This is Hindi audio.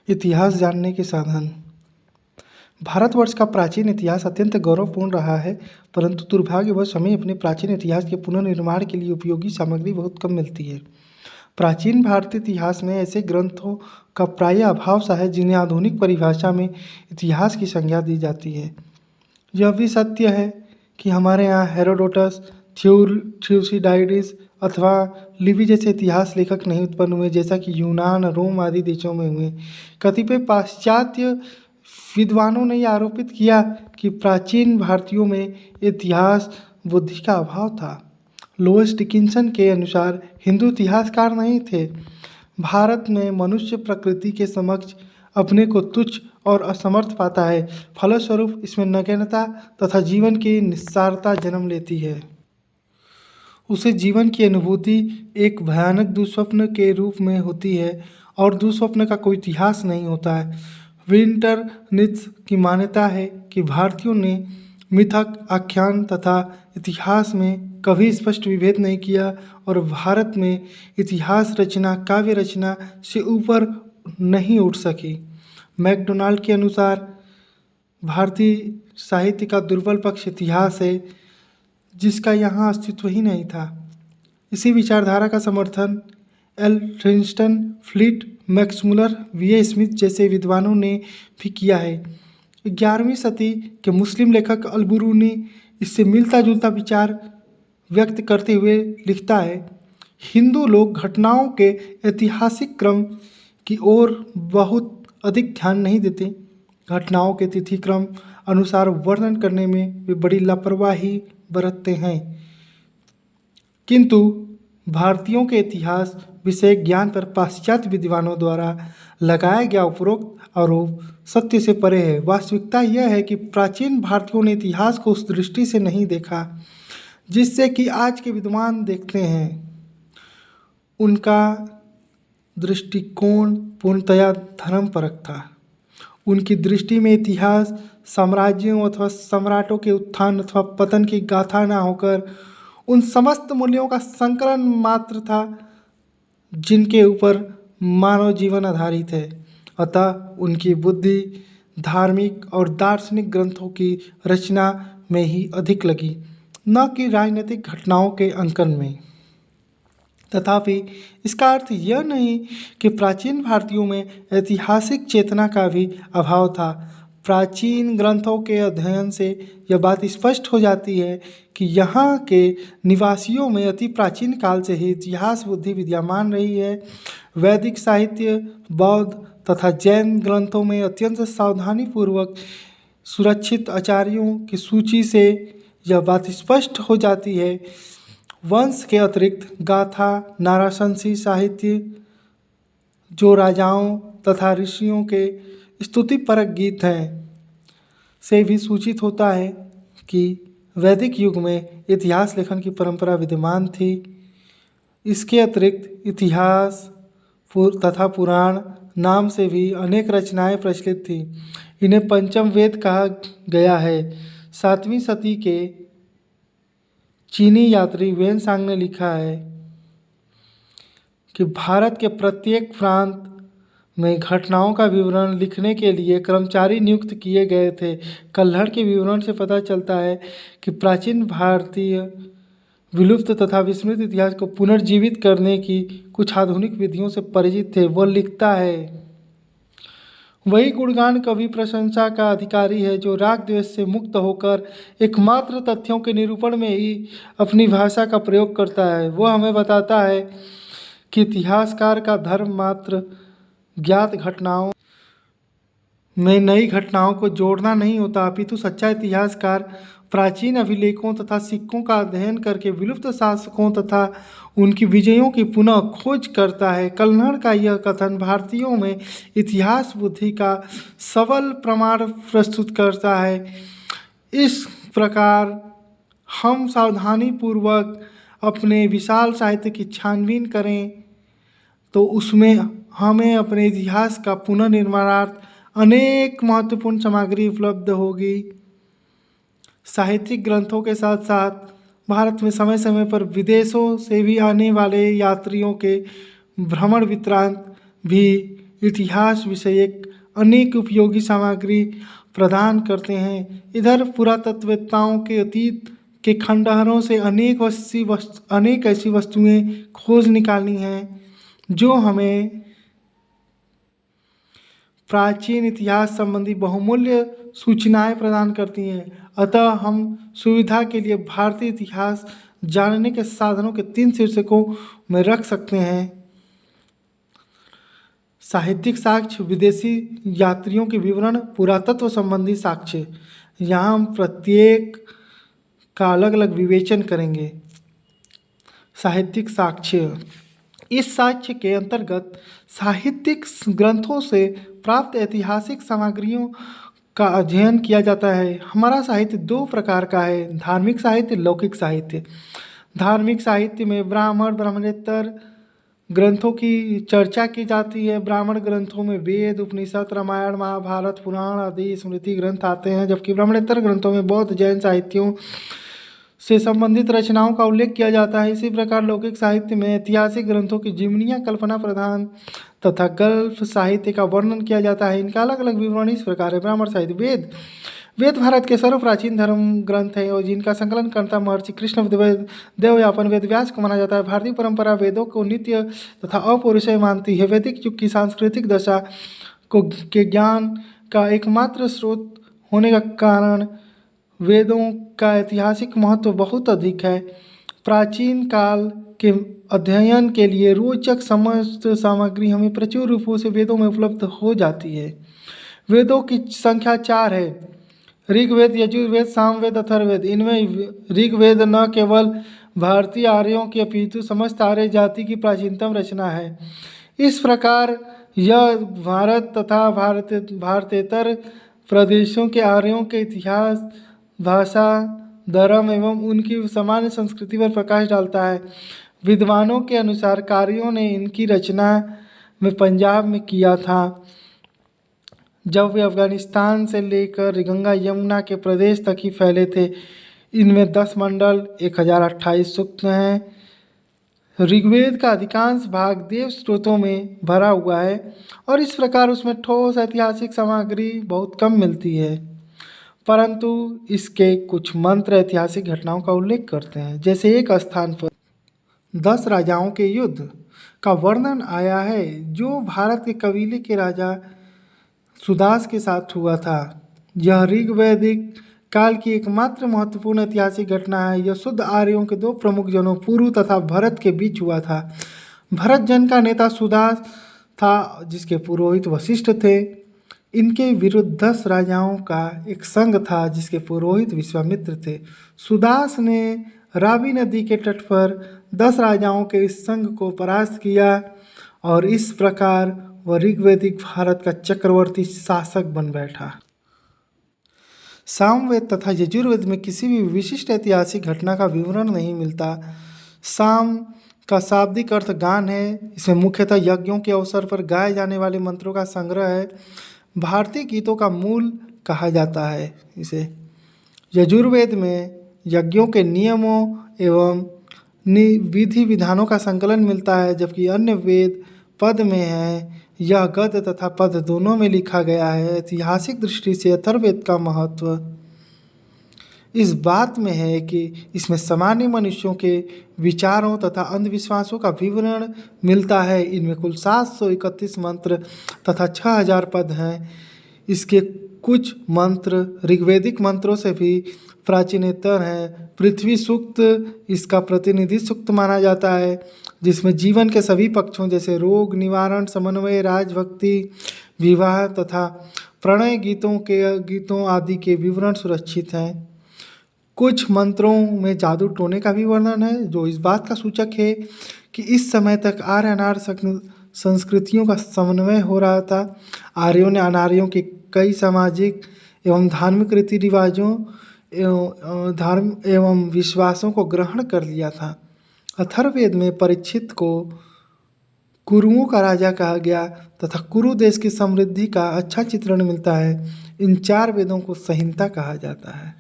इतिहास जानने के साधन। भारतवर्ष का प्राचीन इतिहास अत्यंत गौरवपूर्ण रहा है, परंतु दुर्भाग्यवश हमें अपने प्राचीन इतिहास के पुनर्निर्माण के लिए उपयोगी सामग्री बहुत कम मिलती है। प्राचीन भारतीय इतिहास में ऐसे ग्रंथों का प्रायः अभाव सा है जिन्हें आधुनिक परिभाषा में इतिहास की संज्ञा दी जाती है। यह भी सत्य है कि हमारे यहाँ हेरोडोटस, थ्यूसिडाइडिस अथवा लिबी जैसे इतिहास लेखक नहीं उत्पन्न हुए, जैसा कि यूनान, रोम आदि देशों में हुए। कतिपय पाश्चात्य विद्वानों ने यह आरोपित किया कि प्राचीन भारतीयों में इतिहास बुद्धि का अभाव था। लोइस डिकिंसन के अनुसार हिंदू इतिहासकार नहीं थे। भारत में मनुष्य प्रकृति के समक्ष अपने को तुच्छ और असमर्थ पाता है, फलस्वरूप इसमें नगण्यता तथा जीवन की निस्सारता जन्म लेती है। उसे जीवन की अनुभूति एक भयानक दुःस्वप्न के रूप में होती है और दुःस्वप्न का कोई इतिहास नहीं होता है। विंटरनित्ज की मान्यता है कि भारतीयों ने मिथक, आख्यान तथा इतिहास में कभी स्पष्ट विभेद नहीं किया और भारत में इतिहास रचना काव्य रचना से ऊपर नहीं उठ सकी। मैकडोनाल्ड के अनुसार भारतीय साहित्य का दुर्बल पक्ष इतिहास है, जिसका यहाँ अस्तित्व ही नहीं था। इसी विचारधारा का समर्थन Elphinstone, Fleet Max Muller, V Smith जैसे विद्वानों ने भी किया है। 11वीं सदी के मुस्लिम लेखक अलबुरूनी इससे मिलता जुलता विचार व्यक्त करते हुए लिखता है, हिंदू लोग घटनाओं के ऐतिहासिक क्रम की ओर बहुत अधिक ध्यान नहीं देते। घटनाओं के तिथि क्रम अनुसार वर्णन करने में वे बड़ी लापरवाही बरतते हैं। किंतु भारतीयों के इतिहास विषय ज्ञान पर पाश्चात्य विद्वानों द्वारा लगाया गया उपरोक्त आरोप सत्य से परे है। वास्तविकता यह है कि प्राचीन भारतीयों ने इतिहास को उस दृष्टि से नहीं देखा जिससे कि आज के विद्वान देखते हैं। उनका दृष्टिकोण पूर्णतया धर्मपरक था। उनकी दृष्टि में इतिहास साम्राज्यों अथवा सम्राटों के उत्थान अथवा पतन की गाथा न होकर उन समस्त मूल्यों का संकलन मात्र था जिनके ऊपर मानव जीवन आधारित है। अतः उनकी बुद्धि धार्मिक और दार्शनिक ग्रंथों की रचना में ही अधिक लगी, न कि राजनीतिक घटनाओं के अंकन में। तथापि इसका अर्थ यह नहीं कि प्राचीन भारतीयों में ऐतिहासिक चेतना का भी अभाव था। प्राचीन ग्रंथों के अध्ययन से यह बात स्पष्ट हो जाती है कि यहाँ के निवासियों में अति प्राचीन काल से ही इतिहास बुद्धि विद्यमान रही है। वैदिक साहित्य, बौद्ध तथा जैन ग्रंथों में अत्यंत सावधानीपूर्वक सुरक्षित आचार्यों की सूची से यह बात स्पष्ट हो जाती है। वंश के अतिरिक्त गाथा, नाराशंसी साहित्य, जो राजाओं तथा ऋषियों के स्तुतिपरक गीत हैं, से भी सूचित होता है कि वैदिक युग में इतिहास लेखन की परंपरा विद्यमान थी। इसके अतिरिक्त इतिहास तथा पुराण नाम से भी अनेक रचनाएं प्रचलित थी। इन्हें पंचम वेद कहा गया है। 7वीं सदी के चीनी यात्री वेनसांग ने लिखा है कि भारत के प्रत्येक प्रांत में घटनाओं का विवरण लिखने के लिए कर्मचारी नियुक्त किए गए थे। कल्हड़ के विवरण से पता चलता है कि प्राचीन भारतीय विलुप्त तथा विस्मृत इतिहास को पुनर्जीवित करने की कुछ आधुनिक विधियों से परिचित थे। वह लिखता है, वही गुणगान कवि प्रशंसा का अधिकारी है जो राग द्वेष से मुक्त होकर एकमात्र तथ्यों के निरूपण में ही अपनी भाषा का प्रयोग करता है। वह हमें बताता है कि इतिहासकार का धर्म मात्र ज्ञात घटनाओं में नई घटनाओं को जोड़ना नहीं होता, अपितु सच्चा इतिहासकार प्राचीन अभिलेखों तथा सिक्कों का अध्ययन करके विलुप्त शासकों तथा उनकी विजयों की पुनः खोज करता है। कल्हड़ का यह कथन भारतीयों में इतिहास बुद्धि का सबल प्रमाण प्रस्तुत करता है। इस प्रकार हम सावधानीपूर्वक अपने विशाल साहित्य की छानबीन करें तो उसमें हमें अपने इतिहास का पुनर्निर्माणार्थ अनेक महत्वपूर्ण सामग्री उपलब्ध होगी। साहित्यिक ग्रंथों के साथ साथ भारत में समय समय पर विदेशों से भी आने वाले यात्रियों के भ्रमण वृत्तांत भी इतिहास विषयक अनेक उपयोगी सामग्री प्रदान करते हैं। इधर पुरातत्ववेत्ताओं के अतीत के खंडहरों से अनेक ऐसी वस्तुएं खोज निकालनी हैं जो हमें प्राचीन इतिहास संबंधी बहुमूल्य सूचनाएं प्रदान करती हैं। अतः हम सुविधा के लिए भारतीय इतिहास जानने के साधनों के 3 शीर्षकों में रख सकते हैं। साहित्यिक साक्ष्य, विदेशी यात्रियों के विवरण, पुरातत्व संबंधी साक्ष्य। यहाँ हम प्रत्येक का अलग अलग विवेचन करेंगे। साहित्यिक साक्ष्य, इस साक्ष्य के अंतर्गत साहित्यिक ग्रंथों से प्राप्त ऐतिहासिक सामग्रियों का अध्ययन किया जाता है। हमारा साहित्य 2 प्रकार का है, धार्मिक साहित्य, लौकिक साहित्य। धार्मिक साहित्य में ब्राह्मणेतर ग्रंथों की चर्चा की जाती है। ब्राह्मण ग्रंथों में वेद, उपनिषद, रामायण, महाभारत, पुराण आदि स्मृति ग्रंथ आते हैं, जबकि ब्राह्मणेतर ग्रंथों में बौद्ध, जैन साहित्यों से संबंधित रचनाओं का उल्लेख किया जाता है। इसी प्रकार लौकिक साहित्य में ऐतिहासिक ग्रंथों की जीवनियाँ कल्पना प्रधान तथा गल्प साहित्य का वर्णन किया जाता है। इनका अलग अलग विवरण इस प्रकार है। ब्राह्मण साहित्य, वेद भारत के सर्वप्राचीन धर्म ग्रंथ हैं और जिनका संकलन करता महर्षि कृष्णदेवयापन वेदव्यास को माना जाता है। भारतीय परंपरा वेदों को नित्य तथा अपौरुषेय मानती है। वैदिक युग की सांस्कृतिक दशा के ज्ञान का एकमात्र स्रोत होने का कारण वेदों का ऐतिहासिक महत्व बहुत अधिक है। प्राचीन काल के अध्ययन के लिए रोचक समस्त सामग्री हमें प्रचुर रूपों से वेदों में उपलब्ध हो जाती है। वेदों की संख्या 4 है, ऋग्वेद, यजुर्वेद, सामवेद, अथर्ववेद। इनमें ऋग्वेद न केवल भारतीय आर्यों की अपितु समस्त आर्य जाति की प्राचीनतम रचना है। इस प्रकार यह भारत तथा भारतेतर प्रदेशों के आर्यों के इतिहास, भाषा, धर्म एवं उनकी सामान्य संस्कृति पर प्रकाश डालता है। विद्वानों के अनुसार कारियों ने इनकी रचना में पंजाब में किया था, जब वे अफगानिस्तान से लेकर गंगा यमुना के प्रदेश तक ही फैले थे। इनमें 10 मंडल, 1028 सूक्त हैं। ऋग्वेद का अधिकांश भाग देव स्रोतों में भरा हुआ है और इस प्रकार उसमें ठोस ऐतिहासिक सामग्री बहुत कम मिलती है, परंतु इसके कुछ मंत्र ऐतिहासिक घटनाओं का उल्लेख करते हैं। जैसे एक स्थान पर 10 राजाओं के युद्ध का वर्णन आया है जो भारत के कबीले के राजा सुदास के साथ हुआ था। यह ऋग्वैदिक काल की एकमात्र महत्वपूर्ण ऐतिहासिक घटना है। यह शुद्ध आर्यों के 2 प्रमुख जनों पुरु तथा भरत के बीच हुआ था। भरत जन का नेता सुदास था, जिसके पुरोहित वशिष्ठ थे। इनके विरुद्ध 10 राजाओं का एक संघ था, जिसके पुरोहित विश्वामित्र थे। सुदास ने रावी नदी के तट पर 10 राजाओं के इस संघ को परास्त किया और इस प्रकार वह ऋग्वैदिक भारत का चक्रवर्ती शासक बन बैठा। सामवेद तथा यजुर्वेद में किसी भी विशिष्ट ऐतिहासिक घटना का विवरण नहीं मिलता। साम का शाब्दिक अर्थ गान है। इसमें मुख्यतः यज्ञों के अवसर पर गाए जाने वाले मंत्रों का संग्रह है। भारतीय गीतों का मूल कहा जाता है इसे। यजुर्वेद में यज्ञों के नियमों एवं विधि विधानों का संकलन मिलता है, जबकि अन्य वेद पद में है। यह गद्य तथा पद दोनों में लिखा गया है। ऐतिहासिक दृष्टि से अथर्ववेद का महत्व इस बात में है कि इसमें सामान्य मनुष्यों के विचारों तथा अंधविश्वासों का विवरण मिलता है। इनमें कुल 731 मंत्र तथा 6000 पद हैं। इसके कुछ मंत्र ऋग्वैदिक मंत्रों से भी प्राचीनतर हैं। पृथ्वी सूक्त इसका प्रतिनिधि सूक्त माना जाता है, जिसमें जीवन के सभी पक्षों जैसे रोग निवारण, समन्वय, राजभक्ति, विवाह तथा प्रणय गीतों आदि के विवरण सुरक्षित हैं। कुछ मंत्रों में जादू टोने का भी वर्णन है, जो इस बात का सूचक है कि इस समय तक आर्य अनार्य संस्कृतियों का समन्वय हो रहा था। आर्यों ने अनार्यों के कई सामाजिक एवं धार्मिक रीति रिवाजों एवं विश्वासों को ग्रहण कर लिया था। अथर्ववेद में परीक्षित को कुरुओं का राजा कहा गया तथा कुरु देश की समृद्धि का अच्छा चित्रण मिलता है। इन 4 वेदों को संहिता कहा जाता है।